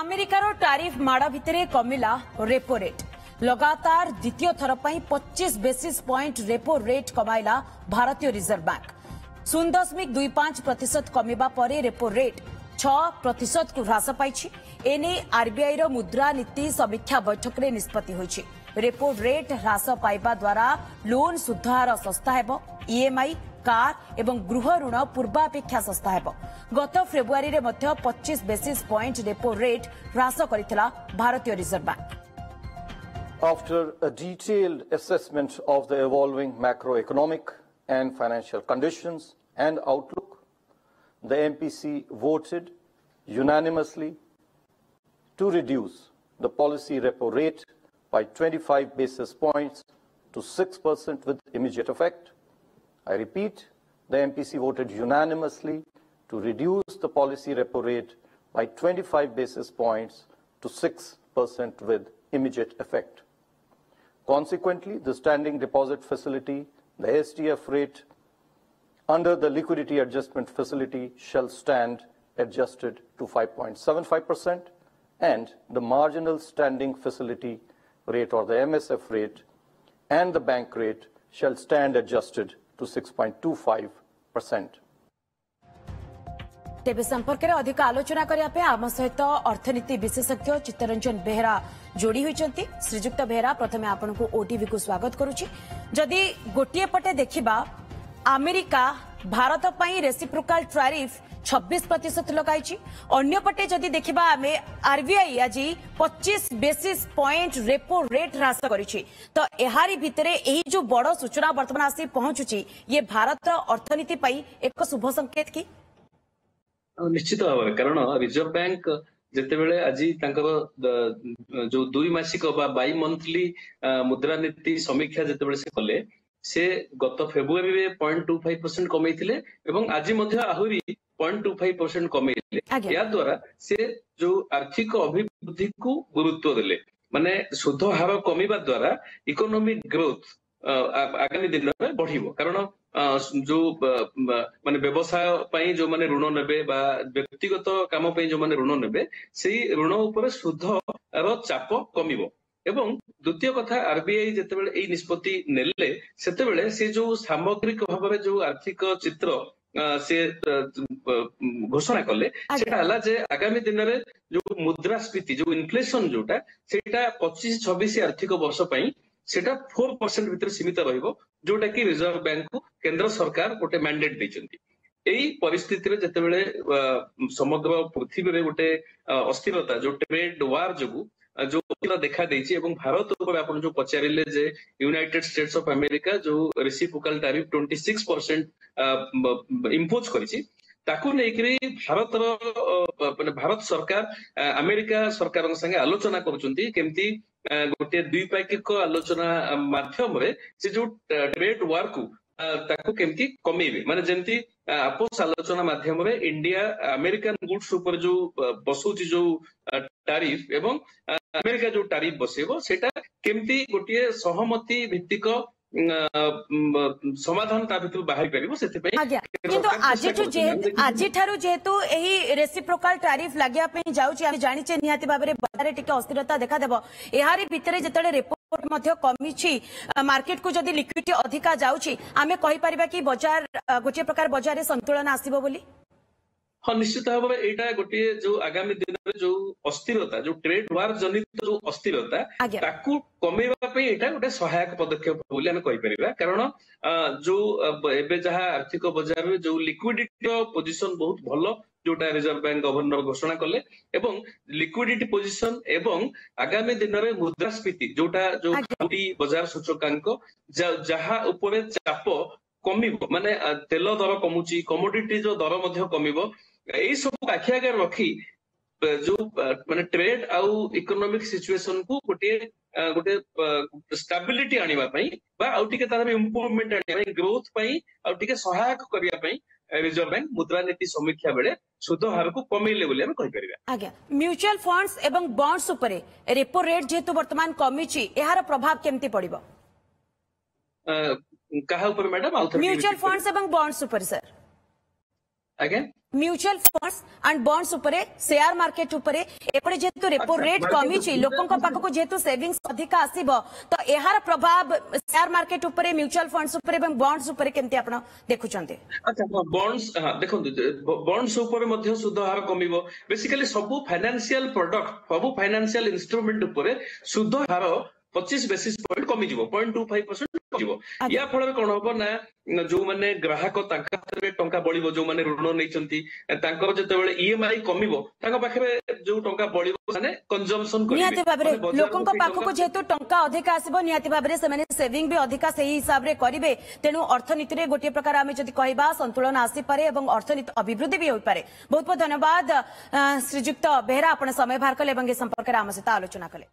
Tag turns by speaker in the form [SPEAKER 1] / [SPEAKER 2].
[SPEAKER 1] अमेरिकार टारिफ माड़ भितर कमिला रेपो रेट लगातार द्वितीय थर पर 25 बेसिस पॉइंट रेपो रेट कमाइला भारतीय रिजर्व बैंक 0.25% कमिबा परे रेपो रेट 6% को ह्रास पाई। एने आरबीआई रो मुद्रा नीति समीक्षा बैठक में निष्पत्ति होइछि। रेपो रेट ह्रास पाइबा द्वारा लोन सुधार सस्ता हेबो, ईएमआई कार एवं गृह ऋण पूर्वापेक्षा सस्ता हेबो। गत फेब्रुआरी रे मध्य 25 बेसिस पॉइंट रेपो रेट ह्रास करितला भारतीय reserve bank.
[SPEAKER 2] After a detailed assessment of the evolving macroeconomic and financial conditions and outlook, the MPC voted unanimously to reduce the policy repo rate by 25 basis points to 6% with immediate effect. I repeat, the MPC voted unanimously to reduce the policy repo rate by 25 basis points to 6% with immediate effect. Consequently, the standing deposit facility, the SDF rate under the liquidity adjustment facility shall stand adjusted to 5.75%, and the marginal standing facility rate or the MSF rate and the bank rate shall stand adjusted to 6.25%.
[SPEAKER 1] तेबे संपर्क में अधिक आलोचना करने आम सहित अर्थनीति विशेषज्ञ चित्तरंजन बेहरा जोड़ी होती। श्रीजुक्त बेहरा प्रथमे आपण को ओटीवी को स्वागत करुच्ची। जदि गोटे पटे देखा अमेरिका भारत पर रेसिप्रोकाल टैरिफ 26% लगाई, अन्य पटे जदि देखा आम आरबीआई आज 25 बेसिस पॉइंट रेपो रेट ह्रास करिछि। तो एहारी भितरे एही जो बड़ सूचना वर्तमान आसी पहुंचुची ये भारत अर्थनीति पई एक शुभ संकेत की
[SPEAKER 3] निश्चित भाव में, कारण रिजर्व बैंक जितेबले आज जो 2 मासिक बाई मंथली मुद्रा नीति समीक्षा जितेबले से कले से गत फेब्रुआरी रे 0.25% कमेइथिले एवं आज मध्य आहुरी 0.25% कमेइले। या द्वारा से जो आर्थिक अभिवृद्धि को गुरुत्व देले, माने सुध हार कमिबा द्वारा इकोनॉमिक ग्रोथ आगामी दिन में बढ़िबो। कारण जो माने व्यवसाय पई जो माने ऋण नेबे बा व्यक्तिगत काम पई जो माने ऋण नेबे सेही ऋण ऊपर सुध रो चाप कमिबो। एवं द्वितीय कथा, आरबीआई जेतेबेले एई निष्पत्ति नेले सेतेबेले से जो सामग्रिक भाव जो आर्थिक चित्र से घोषणा कले सेटा हला जे आगामी दिन में जो मुद्रास्फीति जो इन्फ्लेशन जोटा सेटा 25-26 आर्थिक वर्ष पई सेटा 4% भितर सीमित रहिबो, जोटा कि रिजर्व बैंक को केंद्र सरकार गोटे मैंडेट देचंती। एई परिस्थिति रे जेतेबेले समग्र पृथ्वी रे गोटे अस्थिरता जो ट्रेड वार जोगु जो देखा देछि एवं भारत ऊपर आपण जो पचारिले जे यूनाइटेड स्टेट्स ऑफ अमेरिका जो रेसिप्रोकाल टैरिफ 26% इम्पोज करिछि ताकू लेकरी भारत सरकार अमेरिका सरकार संगे आलोचना करूछंती केमती गोटे द्विपाक्षिक आलोचना माध्यम रे से जो ट्रेड वार को ताकू केमती कमेबे, माने जेमती आपस आलोचना माध्यम रे इंडिया अमेरिकन गुड्स ऊपर जो बसुची जो टैरिफ एवं अमेरिका जो टैरिफ बसेबो सेटा केमती गोटे सहमति भित्तिक समाधान ता भितर बाहर परिबो। सेति पई
[SPEAKER 1] किंतु आज ठारू जेहेतु एही रेसिप्रोकाल टैरिफ लागिया पे जाउची आमे जानिचे निहाती बाबरे बारे टिके अस्थिरता देखा देबो। एहारी भितरे जेतले रिपोर्ट मध्य कमिछि मार्केट को जदी लिक्विडिटी अधिका जाउची आमे कहि परिबा कि बाजार गोटे प्रकार बाजार रे संतुलन आसीबो बोली।
[SPEAKER 3] हाँ, निश्चित भाव में एटा गोटे जो आगामी दिन में जो अस्थिरता जो ट्रेड वार जनित जो अस्थिरता ताकू कमेवा पे एटा गोटे सहायक पदक्षेप बोली आमे कहि परिबा। कारण जो एबे जहा आर्थिक बाजार में जो लिक्विडिटी पोजीशन बहुत भलो जोटा रिजर्व बैंक गवर्नर घोषणा कले एवं लिक्विडिटी पोजीशन एवं आगामी दिन में मुद्रास्फीति जोटा जो बाजार सूचकांक जहा ऊपर चाप कमिबो, माने तेल दर कमुची, कमोडिटी जो दर मध्य कमिबो, एई सब आखि आगे रखी जो माने ट्रेड आउ इकोनॉमिक सिचुएशन को गोटे स्टेबिलिटी आनिबा पई बा आउ टिके तार इंप्रूवमेंट आनिबा पई ग्रोथ पई आउ टिके सहायक करिया पई रिजर्व बैंक मुद्रा नीति समीक्षा बेले सुध हार को कमेइले बोली हम कहि परिबा।
[SPEAKER 1] आज्ञा म्यूचुअल फंड्स एवं बॉन्ड्स ऊपर रेपो रेट जेतु वर्तमान कमिची एहार प्रभाव केमती पड़िबो
[SPEAKER 3] कहा ऊपर मैडम?
[SPEAKER 1] म्यूचुअल फंड्स एवं बॉन्ड्स ऊपर sir.
[SPEAKER 3] Again
[SPEAKER 1] mutual funds and bonds उपरे शेयर मार्केट उपरे एपटे जेतु रेपो रेट कमी छि लोकन को पाखको जेतु सेविंग्स अधिक आसीबो तो एहार प्रभाव शेयर मार्केट उपरे म्यूचुअल फंड्स उपरे एवं बॉन्ड्स उपरे केमति आपण देखुचंते।
[SPEAKER 3] अच्छा बॉन्ड्स हां देखंतु बॉन्ड्स ऊपर मध्ये सुध हार कमिबो बेसिकली सब फाइनेंशियल प्रोडक्ट सब फाइनेंशियल इंस्ट्रूमेंट ऊपर सुध हार 25 बेसिस पॉइंट कमी जीवो 0.25% कमिबो या फल कोन होबो ना जो माने ग्राहक तांका हातरे टंका बळिबो जो माने ऋण नैचंती तांकर जेतेबेले ईएमआई कमिबो तांका पाखरे जो टंका बळिबो माने कंजम्पशन करिबे
[SPEAKER 1] निहाती भाबरे लोकन को पाखको जेतु टंका अधिक आसीबो निहाती भाबरे से माने सेविंग भी अधिक सही हिसाब रे करिवे तेनु अर्थनीति रे गोटे प्रकार आमे जदि कहबा संतुलन आसी पारे एवं अर्थनीति अभिवृद्धि भी होई पारे। बहुत बहुत धन्यवाद श्रीजुक्त बेहरा आपण समय बाहर कले एवं ए संपर्क रे आम सहित आलोचना कले।